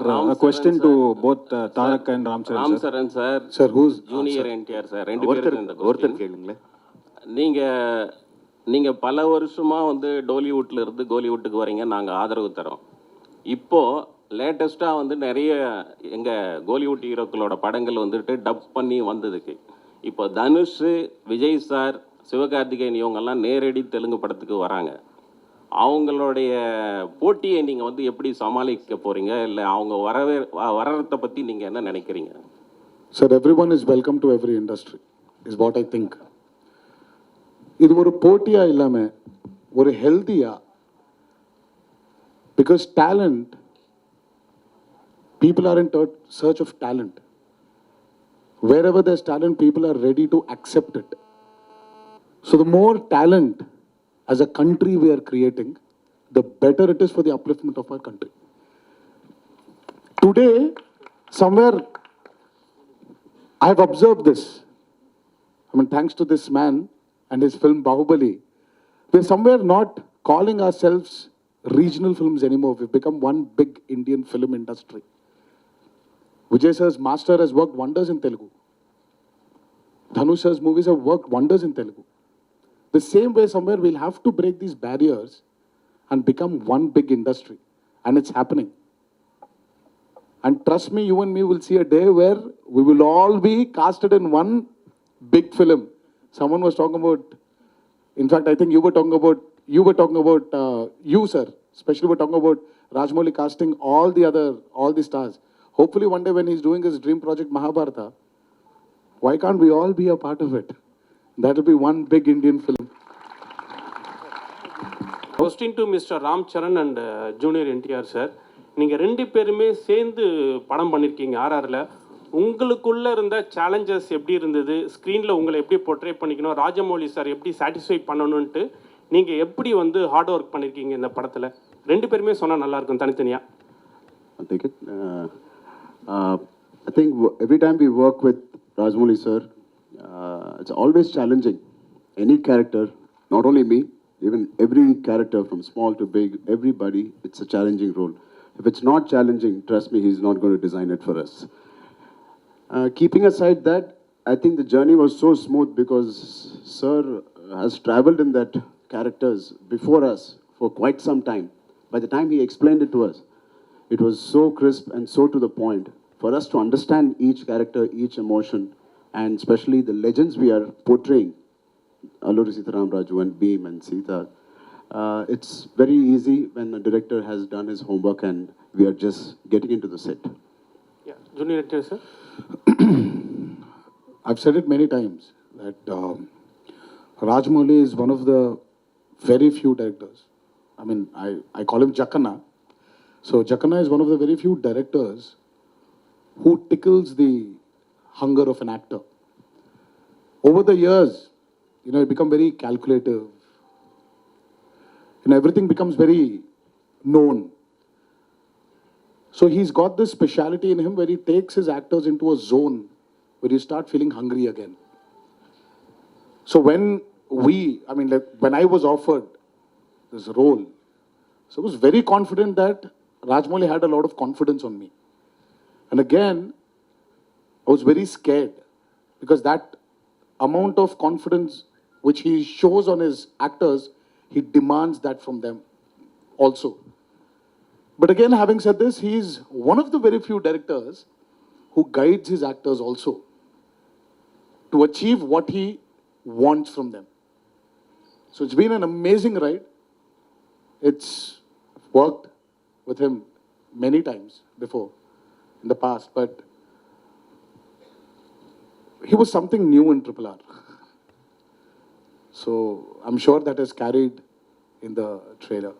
a question to both Tarak and Ram Charan, Ram sir. Charan, sir. Sir, who's Junior NTR, sir. ரெண்டு பேருக்கு இந்த question. நீங்க பல வருஷமா வந்து டோலிவுட்ல இருந்து கோலிவுட்டுக்கு வரீங்க, நாங்க ஆதரவு தரோம். இப்போ லேட்டஸ்டா வந்து நிறைய எங்க கோலிவுட் ஹீரோக்களோட படங்கள் வந்துட்டு டப் பண்ணி வந்ததுக்கு இப்போ தனுஷ், விஜய் சார், சிவகார்த்திகேயன் இவங்கெல்லாம் நேரடி தெலுங்கு படத்துக்கு வராங்க. அவங்களுடைய போட்டியை நீங்க வந்து எப்படி சமாளிக்க போறீங்க, இல்லை அவங்க வரறதை பத்தி நீங்க என்ன நினைக்கிறீங்க? Sir, everyone is welcome to every industry, is what I think. இது ஒரு போட்டியா இல்லாம ஒரு ஹெல்தியா, because talent, people are in search of talent. Wherever there's talent, people are ready to accept it. So the more talent as a country we are creating, the better it is for the upliftment of our country. Today, somewhere, I have observed this. I mean, thanks to this man and his film Bahubali, we're somewhere not calling ourselves regional films anymore. We've become one big Indian film industry. Vijay sir's Master has worked wonders in Telugu. Dhanush sir's movies have worked wonders in Telugu. The same way, somewhere we'll have to break these barriers and become one big industry. And it's happening. And trust me, you and me will see a day where we will all be casted in one big film. Someone was talking about, in fact, I think you were talking about, you, sir, especially were talking about Rajmouli casting all the stars. Hopefully one day when he's doing his dream project Mahabharata, why can't we all be a part of it? That will be one big Indian film. Question to Mr. Ram Charan and Junior NTR, sir. நீங்கள் ரெண்டு பேருமே சேர்ந்து படம் பண்ணியிருக்கீங்க ஆர்ஆரில். உங்களுக்குள்ளே இருந்த challenges எப்படி இருந்தது, ஸ்க்ரீனில் உங்களை எப்படி போர்ட்ரே பண்ணிக்கணும், ராஜமௌலி சார் எப்படி சாட்டிஸ்ஃபை பண்ணணுன்ட்டு நீங்கள் எப்படி வந்து ஹார்ட் ஒர்க் பண்ணியிருக்கீங்க இந்த படத்தில்? ரெண்டு பேருமே சொன்னால் நல்லாயிருக்கும் தனித்தனியாக. I think every time we work with Rajamouli sir, it's always challenging. Any character, not only me, even every character from small to big, everybody, it's a challenging role. If it's not challenging, trust me, he's not going to design it for us. Keeping aside that, I think the journey was so smooth because sir has traveled in that characters before us for quite some time. By the time he explained it to us, it was so crisp and so to the point for us to understand each character, each emotion, and especially the legends we are portraying, Alluri Sitaram Raju and Bheem and Sita. It's very easy when the director has done his homework and we are just getting into the set. Yeah, Junior NTR, sir. I've said it many times that Rajamouli is one of the very few directors. I mean, I call him Jackana. So Jackana is one of the very few directors who tickles the hunger of an actor. Over the years, you know, you become very calculative. You know, everything becomes very known. So he's got this speciality in him where he takes his actors into a zone where you start feeling hungry again. So when I was offered this role, so I was very confident that Rajamouli had a lot of confidence on me. And again, I was very scared because that amount of confidence which he shows on his actors, he demands that from them also. But again, having said this, he is one of the very few directors who guides his actors also to achieve what he wants from them. So it's been an amazing ride. It's worked with him many times before in the past, but he was something new in RRR. So I'm sure that is carried in the trailer.